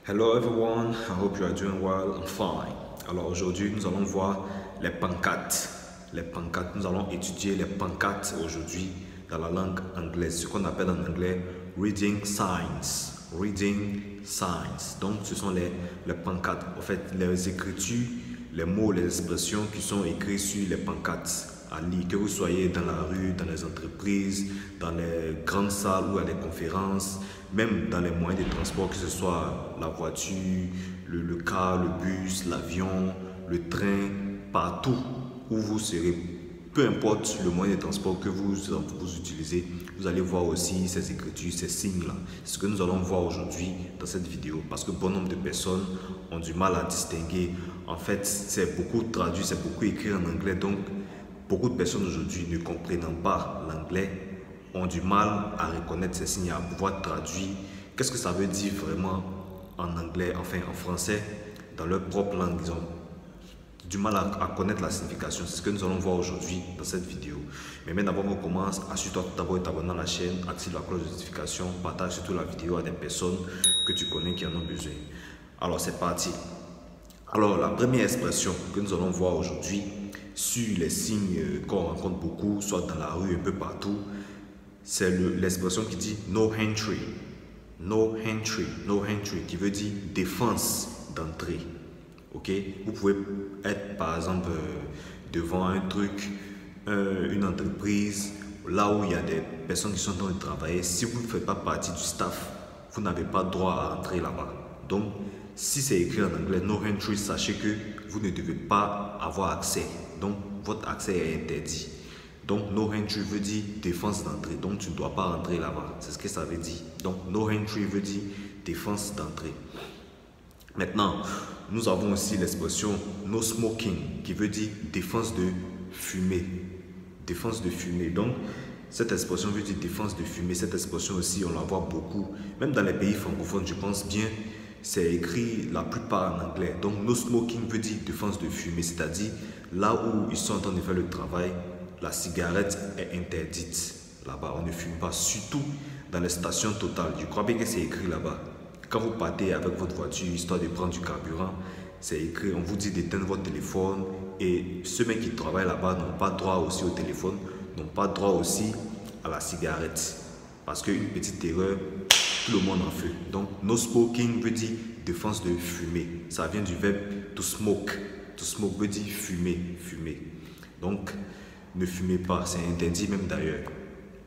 Hello everyone, I hope you are doing well and fine. Alors aujourd'hui, nous allons voir les pancartes. Les pancartes, nous allons étudier les pancartes aujourd'hui dans la langue anglaise, ce qu'on appelle en anglais reading signs. Reading signs. Donc ce sont les pancartes, en fait les écritures, les mots, les expressions qui sont écrits sur les pancartes à lire, que vous soyez dans la rue, dans les entreprises, dans les grandes salles ou à des conférences, même dans les moyens de transport, que ce soit la voiture, le car, le bus, l'avion, le train, partout où vous serez, peu importe le moyen de transport que vous utilisez, vous allez voir aussi ces écritures, ces signes-là. C'est ce que nous allons voir aujourd'hui dans cette vidéo, parce que bon nombre de personnes ont du mal à distinguer. En fait, c'est beaucoup traduit, c'est beaucoup écrit en anglais, donc beaucoup de personnes aujourd'hui ne comprenant pas l'anglais ont du mal à reconnaître ces signes, à pouvoir traduire qu'est-ce que ça veut dire vraiment en anglais, enfin en français, dans leur propre langue. Ils ont du mal à connaître la signification. C'est ce que nous allons voir aujourd'hui dans cette vidéo. Mais maintenant, d'abord, on commence. Assure-toi tout d'abord de t'abonner à la chaîne, active la cloche de notification, partage surtout la vidéo à des personnes que tu connais qui en ont besoin. Alors, c'est parti. Alors, la première expression que nous allons voir aujourd'hui sur les signes qu'on rencontre beaucoup, soit dans la rue, un peu partout, c'est l'expression qui dit no entry. No entry. No entry qui veut dire défense d'entrée. Ok? Vous pouvez être par exemple devant un truc, une entreprise, là où il y a des personnes qui sont en train de travailler. Si vous ne faites pas partie du staff, vous n'avez pas droit à entrer là-bas. Donc, si c'est écrit en anglais, no entry, sachez que vous ne devez pas avoir accès. Donc, votre accès est interdit. Donc, no entry veut dire défense d'entrée. Donc, tu ne dois pas entrer là-bas. C'est ce que ça veut dire. Donc, no entry veut dire défense d'entrée. Maintenant, nous avons aussi l'expression no smoking qui veut dire défense de fumée. Défense de fumée. Donc, cette expression veut dire défense de fumée. Cette expression aussi, on la voit beaucoup. Même dans les pays francophones, je pense bien, c'est écrit la plupart en anglais. Donc, no smoking veut dire défense de fumée. C'est-à-dire, là où ils sont en train de faire le travail, la cigarette est interdite. Là-bas, on ne fume pas. Surtout dans les stations Total. Je crois bien que c'est écrit là-bas. Quand vous partez avec votre voiture, histoire de prendre du carburant, c'est écrit, on vous dit d'éteindre votre téléphone. Et ceux qui travaillent là-bas n'ont pas droit aussi au téléphone, n'ont pas droit aussi à la cigarette. Parce qu'une petite erreur, tout le monde en fait. Donc, no smoking veut dire défense de fumer. Ça vient du verbe to smoke. To smoke veut dire fumer, fumer. Donc, ne fumez pas, c'est interdit même d'ailleurs.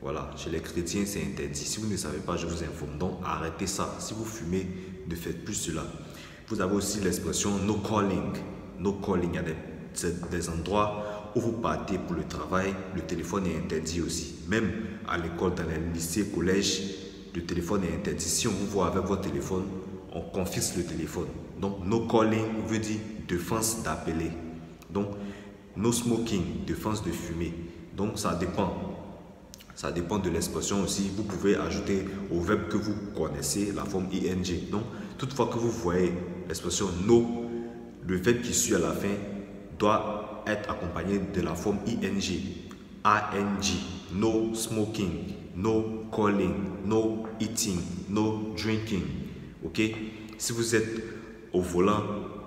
Voilà, chez les chrétiens, c'est interdit. Si vous ne savez pas, je vous informe. Donc, arrêtez ça. Si vous fumez, ne faites plus cela. Vous avez aussi l'expression no calling. No calling, il y a des endroits où vous partez pour le travail, le téléphone est interdit aussi. Même à l'école, dans les lycées, collèges, le téléphone est interdit. Si on vous voit avec votre téléphone, on confisque le téléphone. Donc, no calling veut dire défense d'appeler. Donc, no smoking, défense de fumer. Donc, ça dépend. Ça dépend de l'expression aussi. Vous pouvez ajouter au verbe que vous connaissez la forme ing. Donc, toutefois que vous voyez l'expression no, le verbe qui suit à la fin doit être accompagné de la forme ing. ing. No smoking, no calling, no eating, no drinking. Ok? Si vous êtes au volant,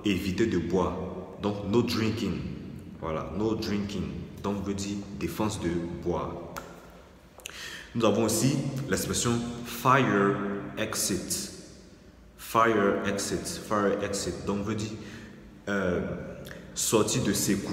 évitez de boire. Donc, no drinking. Voilà, no drinking. Donc, veut dire défense de boire. Nous avons aussi l'expression fire exit. Fire exit. Fire exit. Donc, veut dire sortie de secours.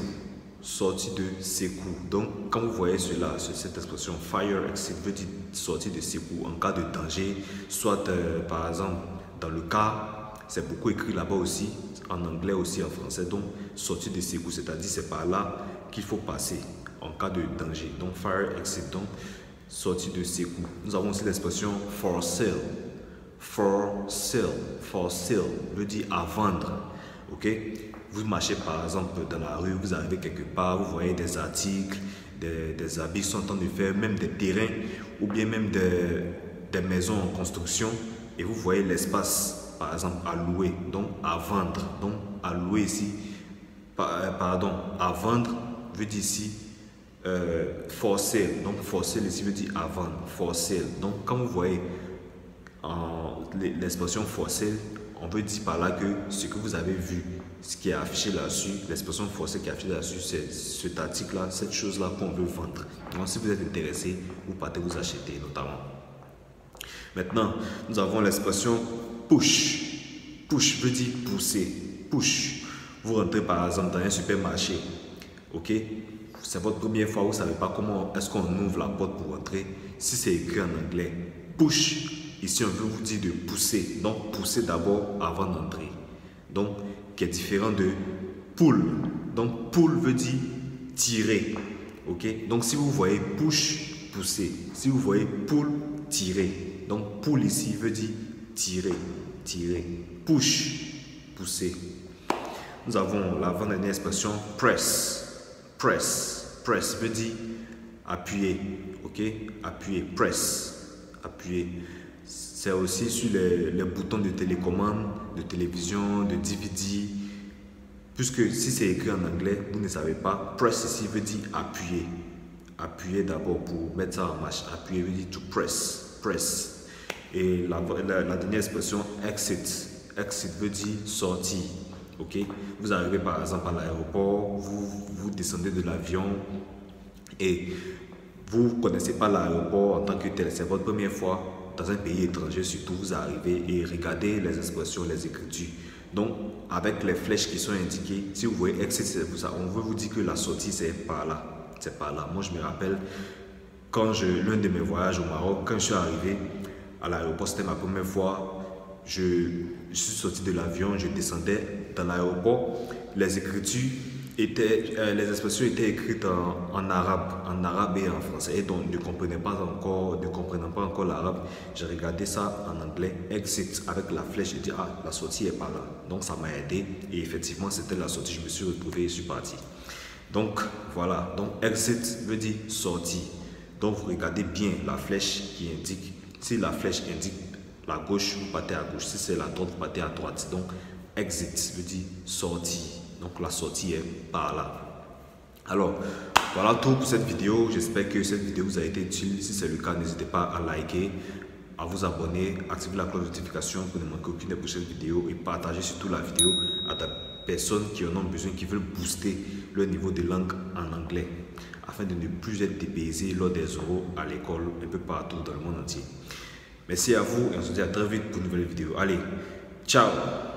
Sortie de secours. Donc, quand vous voyez cela, cette expression fire exit veut dire sortie de secours en cas de danger, soit par exemple dans le cas, c'est beaucoup écrit là-bas aussi, en anglais aussi, en français. Donc, sortie de secours, c'est-à-dire c'est par là qu'il faut passer en cas de danger. Donc, fire exit. Donc, sortie de secours. Nous avons aussi l'expression for sale. For sale. For sale veut dire à vendre. Ok? Vous marchez par exemple dans la rue, vous arrivez quelque part, vous voyez des articles, des habits sont en train de faire, même des terrains ou bien même des maisons en construction et vous voyez l'espace par exemple à louer, donc à vendre. Donc à louer ici, pardon, à vendre veut dire ici for sale. Donc for sale ici veut dire à vendre, for sale. Donc quand vous voyez l'expression for sale, on peut dire par là que ce que vous avez vu, ce qui est affiché là-dessus, l'expression forcée qui est affichée là-dessus, c'est cet article-là, cette chose-là qu'on veut vendre. Donc, si vous êtes intéressé, vous partez vous acheter notamment. Maintenant, nous avons l'expression push. Push veut dire pousser. Push. Vous rentrez par exemple dans un supermarché. Ok? C'est votre première fois, vous ne savez pas comment est-ce qu'on ouvre la porte pour entrer. Si c'est écrit en anglais, push, ici on veut vous dire de pousser. Donc, pousser d'abord avant d'entrer. Donc, qui est différent de pull. Donc, pull veut dire tirer. Ok? Donc, si vous voyez push, pousser. Si vous voyez pull, tirer. Donc, pull ici veut dire tirer. Tirer. Push, pousser. Nous avons l'avant-dernière expression press. Press. Press veut dire appuyer. Ok? Appuyer. Press. Appuyer. C'est aussi sur les boutons de télécommande, de télévision, de DVD. Puisque si c'est écrit en anglais, vous ne savez pas. Press ici veut dire appuyer. Appuyer d'abord pour mettre ça en marche. Appuyer veut dire to press. Press. Et la dernière expression exit. Exit veut dire sortir. Ok? Vous arrivez par exemple à l'aéroport, vous descendez de l'avion et vous ne connaissez pas l'aéroport en tant que tel. C'est votre première fois dans un pays étranger, surtout vous arrivez et regardez les expressions, les écritures. Donc, avec les flèches qui sont indiquées, si vous voyez exit, c'est pour ça. On veut vous dire que la sortie, c'est par là. C'est par là. Moi, je me rappelle, quand l'un de mes voyages au Maroc, quand je suis arrivé à l'aéroport, c'était ma première fois. Je suis sorti de l'avion, je descendais dans l'aéroport. Les écritures étaient, les expressions étaient écrites en arabe et en français. Et donc, ne comprenant pas encore l'arabe, j'ai regardé ça en anglais, exit, avec la flèche. J'ai dit, ah, la sortie est par là. Donc, ça m'a aidé. Et effectivement, c'était la sortie. Je me suis retrouvé et je suis parti. Donc, voilà. Donc, exit veut dire sortie. Donc, vous regardez bien la flèche qui indique. Si la flèche indique la gauche, vous partez à gauche. Si c'est la droite, vous partez à droite. Donc, exit veut dire sortie. Donc, la sortie est par là. Alors, voilà tout pour cette vidéo. J'espère que cette vidéo vous a été utile. Si c'est le cas, n'hésitez pas à liker, à vous abonner, activer la cloche de notification pour ne manquer aucune des prochaines vidéos et partager surtout la vidéo à des personnes qui en ont besoin, qui veulent booster leur niveau de langue en anglais afin de ne plus être dépaysés lors des oraux à l'école, un peu partout dans le monde entier. Merci à vous et on se dit à très vite pour une nouvelle vidéo. Allez, ciao!